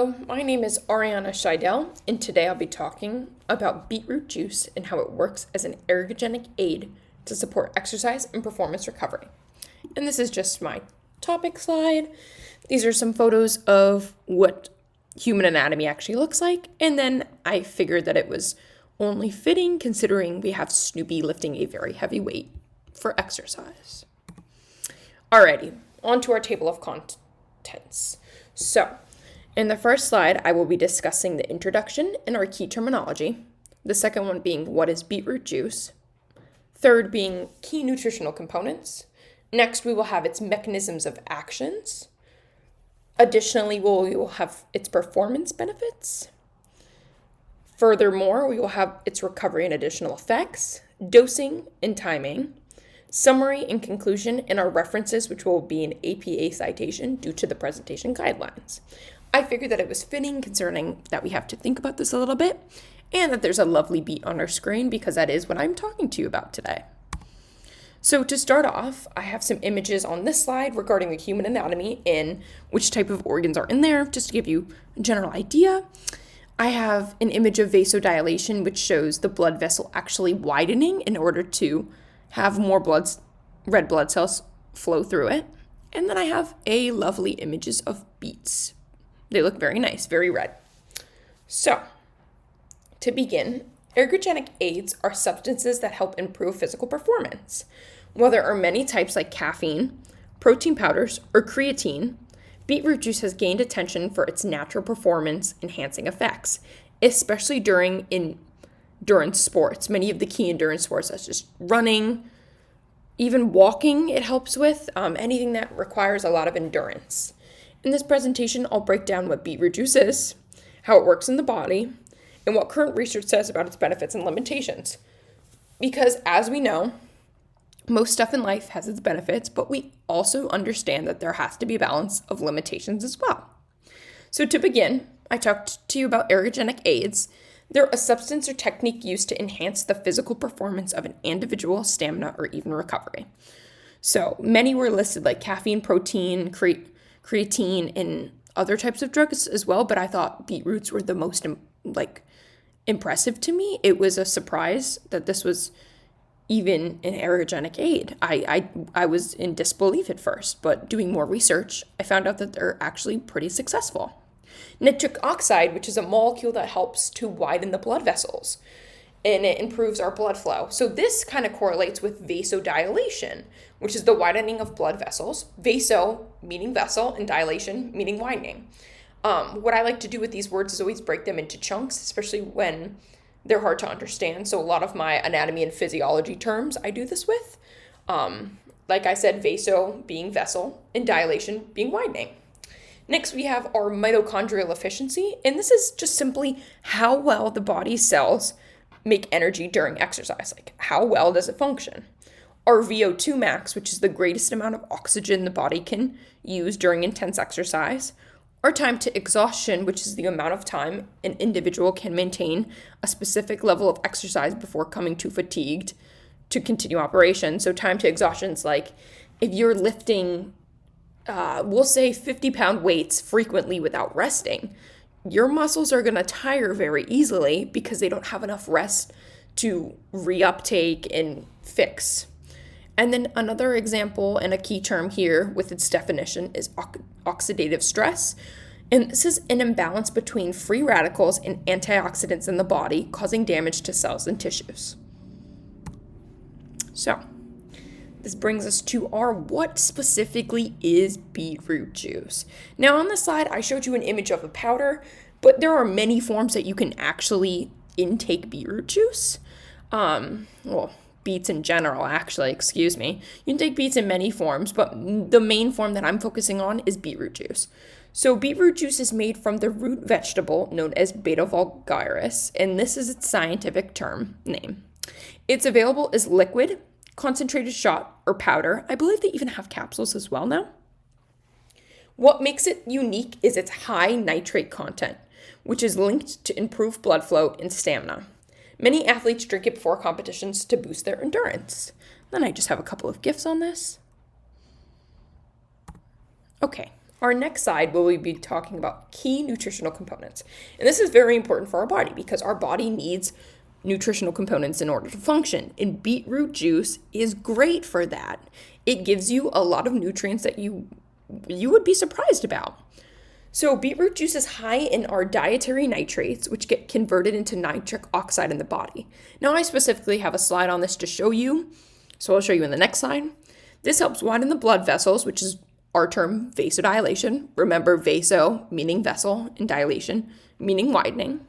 My name is Ariana Scheidel, and today I'll be talking about beetroot juice and how it works as an ergogenic aid to support exercise and performance recovery. And this is just my topic slide. These are some photos of what human anatomy actually looks like, and then I figured that it was only fitting considering we have Snoopy lifting a very heavy weight for exercise. Alrighty, on to our table of contents. So, in the first slide, I will be discussing the introduction and our key terminology. The second one being what is beetroot juice. Third being key nutritional components. Next, we will have its mechanisms of actions. Additionally, we will have its performance benefits. Furthermore, we will have its recovery and additional effects, dosing and timing, summary and conclusion, and our references, which will be an APA citation due to the presentation guidelines. I figured that it was fitting concerning that we have to think about this a little bit and that there's a lovely beat on our screen because that is what I'm talking to you about today. So to start off, I have some images on this slide regarding the human anatomy and which type of organs are in there, just to give you a general idea. I have an image of vasodilation, which shows the blood vessel actually widening in order to have more red blood cells flow through it. And then I have a lovely images of beets. They look very nice, very red. So, to begin, ergogenic aids are substances that help improve physical performance. While there are many types like caffeine, protein powders, or creatine, beetroot juice has gained attention for its natural performance enhancing effects, especially during endurance sports. Many of the key endurance sports, such as running, even walking, it helps with anything that requires a lot of endurance. In this presentation, I'll break down what beetroot juice is, how it works in the body, and what current research says about its benefits and limitations. Because as we know, most stuff in life has its benefits, but we also understand that there has to be a balance of limitations as well. So to begin, I talked to you about ergogenic aids. They're a substance or technique used to enhance the physical performance of an individual, stamina, or even recovery. So many were listed like caffeine, protein, creatine, and other types of drugs as well, but I thought beetroots were the most impressive to me. It was a surprise that this was even an ergogenic aid. I was in disbelief at first, but doing more research, I found out that they're actually pretty successful. Nitric oxide, which is a molecule that helps to widen the blood vessels, and it improves our blood flow. So this kind of correlates with vasodilation, which is the widening of blood vessels. Vaso meaning vessel and dilation meaning widening. What I like to do with these words is always break them into chunks, especially when they're hard to understand. So a lot of my anatomy and physiology terms I do this with. Like I said, vaso being vessel and dilation being widening. Next, we have our mitochondrial efficiency, and this is just simply how well the body's cells make energy during exercise. Like, how well does it function? Our VO2 max, which is the greatest amount of oxygen the body can use during intense exercise. Our time to exhaustion, which is the amount of time an individual can maintain a specific level of exercise before coming too fatigued to continue operation. So time to exhaustion is like if you're lifting, we'll say 50-pound weights frequently without resting, your muscles are going to tire very easily because they don't have enough rest to reuptake and fix. And then another example and a key term here with its definition is oxidative stress. And this is an imbalance between free radicals and antioxidants in the body, causing damage to cells and tissues. So, this brings us to our what specifically is beetroot juice. Now on the slide, I showed you an image of a powder, but there are many forms that you can actually intake beetroot juice. Beets in general, actually, excuse me. You can take beets in many forms, but the main form that I'm focusing on is beetroot juice. So beetroot juice is made from the root vegetable known as Beta vulgaris, and this is its scientific name. It's available as liquid, concentrated shot, or powder. I believe they even have capsules as well now. What makes it unique is its high nitrate content, which is linked to improved blood flow and stamina. Many athletes drink it before competitions to boost their endurance. Then I just have a couple of GIFs on this. Okay, Our next slide will be talking about key nutritional components. And this is very important for our body because our body needs nutritional components in order to function. And beetroot juice is great for that. It gives you a lot of nutrients that you would be surprised about. So beetroot juice is high in our dietary nitrates, which get converted into nitric oxide in the body. Now, I specifically have a slide on this to show you, so I'll show you in the next slide. This helps widen the blood vessels, which is our term vasodilation. Remember, vaso meaning vessel and dilation meaning widening,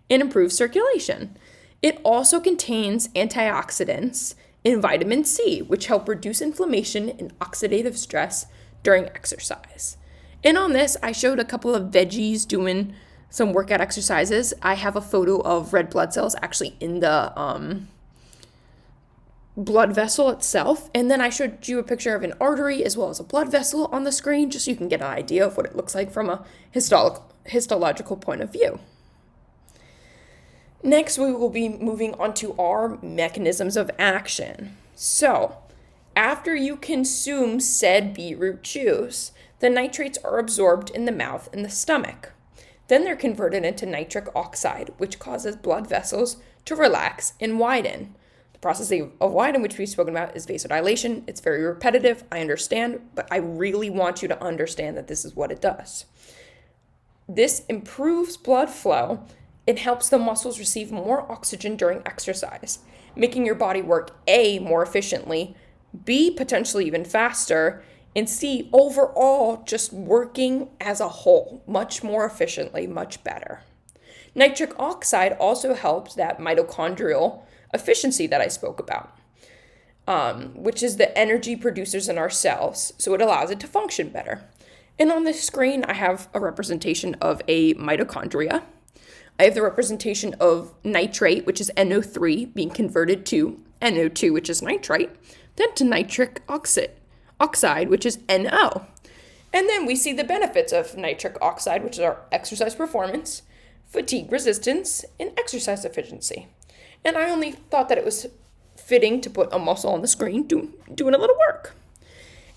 and improves circulation. It also contains antioxidants and vitamin C, which help reduce inflammation and oxidative stress during exercise. And on this, I showed a couple of veggies doing some workout exercises. I have a photo of red blood cells actually in the blood vessel itself. And then I showed you a picture of an artery as well as a blood vessel on the screen, just so you can get an idea of what it looks like from a histological point of view. Next, we will be moving on to our mechanisms of action. So, after you consume said beetroot juice, the nitrates are absorbed in the mouth and the stomach. Then they're converted into nitric oxide, which causes blood vessels to relax and widen. The process of widen, which we've spoken about, is vasodilation. It's very repetitive, I understand, but I really want you to understand that this is what it does. This improves blood flow. It helps the muscles receive more oxygen during exercise, making your body work A, more efficiently, B, potentially even faster, and C, overall, just working as a whole, much more efficiently, much better. Nitric oxide also helps that mitochondrial efficiency that I spoke about, which is the energy producers in our cells, so it allows it to function better. And on the screen, I have a representation of a mitochondria. I have the representation of nitrate, which is NO3, being converted to NO2, which is nitrite, then to nitric oxide, which is NO. And then we see the benefits of nitric oxide, which is our exercise performance, fatigue resistance, and exercise efficiency. And I only thought that it was fitting to put a muscle on the screen doing a little work.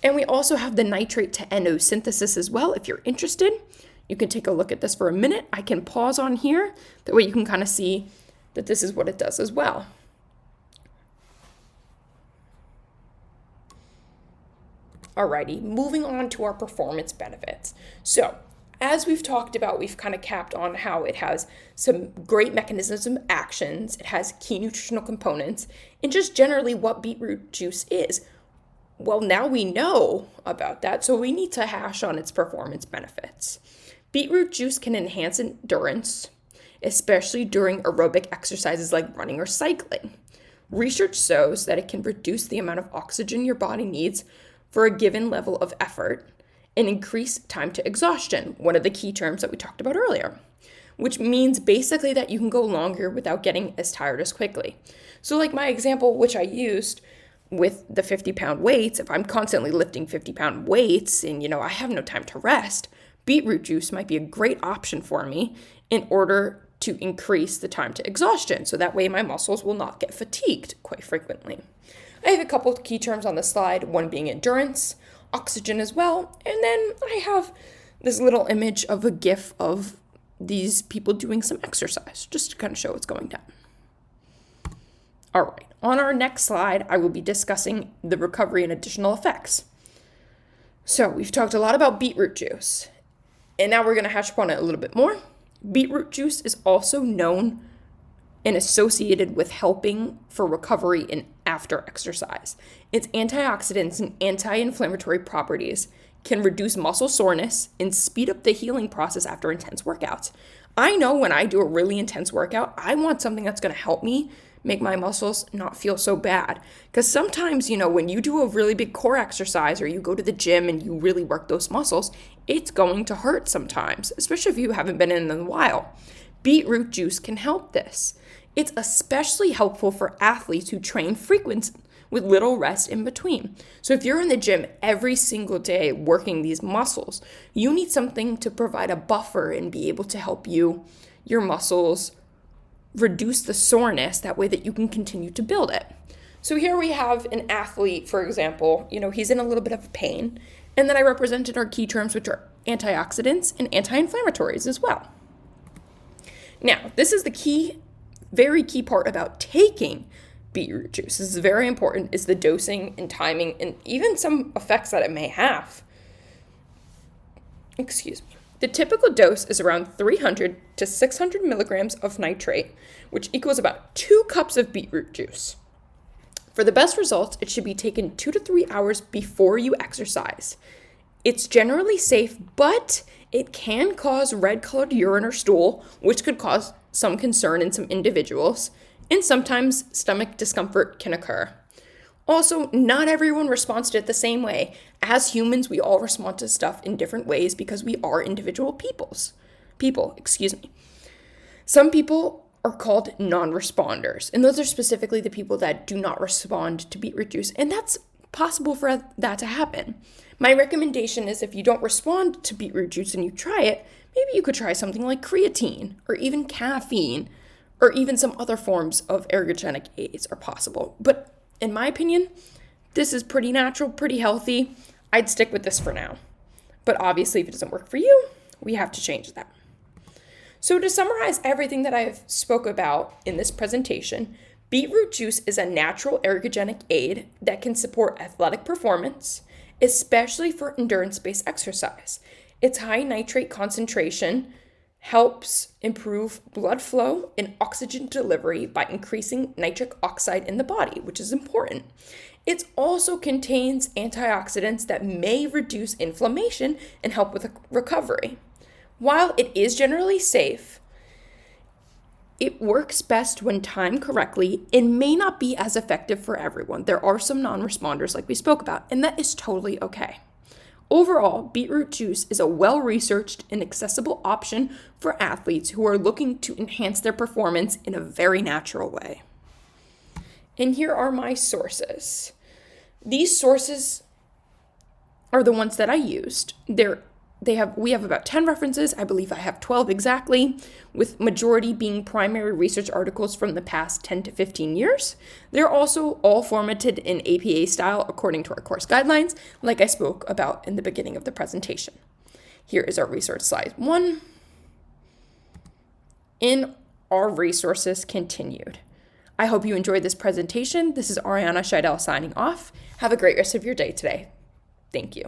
And we also have the nitrate to NO synthesis as well. If you're interested, you can take a look at this for a minute. I can pause on here. That way you can kind of see that this is what it does as well. Alrighty, moving on to our performance benefits. So, as we've talked about, we've kind of capped on how it has some great mechanisms of actions, it has key nutritional components, and just generally what beetroot juice is. Well, now we know about that, so we need to hash on its performance benefits. Beetroot juice can enhance endurance, especially during aerobic exercises like running or cycling. Research shows that it can reduce the amount of oxygen your body needs for a given level of effort and increase time to exhaustion, one of the key terms that we talked about earlier, which means basically that you can go longer without getting as tired as quickly. So like my example, which I used with the 50-pound weights, if I'm constantly lifting 50-pound weights and, I have no time to rest, beetroot juice might be a great option for me in order to increase the time to exhaustion. So that way my muscles will not get fatigued quite frequently. I have a couple of key terms on the slide, one being endurance, oxygen as well, and then I have this little image of a GIF of these people doing some exercise, just to kind of show what's going down. All right, on our next slide, I will be discussing the recovery and additional effects. So we've talked a lot about beetroot juice, and now we're going to hash upon it a little bit more. Beetroot juice is also known and associated with helping for recovery in after exercise. Its antioxidants and anti-inflammatory properties can reduce muscle soreness and speed up the healing process after intense workouts. I know when I do a really intense workout, I want something that's going to help me make my muscles not feel so bad. Because sometimes, when you do a really big core exercise or you go to the gym and you really work those muscles, it's going to hurt sometimes, especially if you haven't been in a while. Beetroot juice can help this. It's especially helpful for athletes who train frequently with little rest in between. So if you're in the gym every single day working these muscles, you need something to provide a buffer and be able to help your muscles reduce the soreness, that way that you can continue to build it. So here we have an athlete, for example, he's in a little bit of pain And then I represented our key terms, which are antioxidants and anti-inflammatories as well. Now, this is the key, very key part about taking beetroot juice. This is very important, is the dosing and timing and even some effects that it may have. Excuse me. The typical dose is around 300 to 600 milligrams of nitrate, which equals about 2 cups of beetroot juice. For the best results, it should be taken 2 to 3 hours before you exercise. It's generally safe, but it can cause red-colored urine or stool, which could cause some concern in some individuals, and sometimes stomach discomfort can occur. Also, not everyone responds to it the same way. As humans, we all respond to stuff in different ways because we are individual people. Some people are called non-responders, and those are specifically the people that do not respond to beetroot juice, and that's possible for that to happen. My recommendation is if you don't respond to beetroot juice and you try it, maybe you could try something like creatine or even caffeine or even some other forms of ergogenic aids are possible. But in my opinion, this is pretty natural, pretty healthy. I'd stick with this for now. But obviously, if it doesn't work for you, we have to change that. So to summarize everything that I've spoke about in this presentation, beetroot juice is a natural ergogenic aid that can support athletic performance, especially for endurance-based exercise. Its high nitrate concentration helps improve blood flow and oxygen delivery by increasing nitric oxide in the body, which is important. It also contains antioxidants that may reduce inflammation and help with recovery. While it is generally safe, it works best when timed correctly and may not be as effective for everyone. There are some non-responders like we spoke about, and that is totally okay. Overall, beetroot juice is a well-researched and accessible option for athletes who are looking to enhance their performance in a very natural way. And here are my sources. These sources are the ones that I used. We have about 10 references. I believe I have 12 exactly, with majority being primary research articles from the past 10 to 15 years. They're also all formatted in APA style according to our course guidelines, like I spoke about in the beginning of the presentation. Here is our resource slide 1. In our resources continued. I hope you enjoyed this presentation. This is Ariana Scheidel signing off. Have a great rest of your day today. Thank you.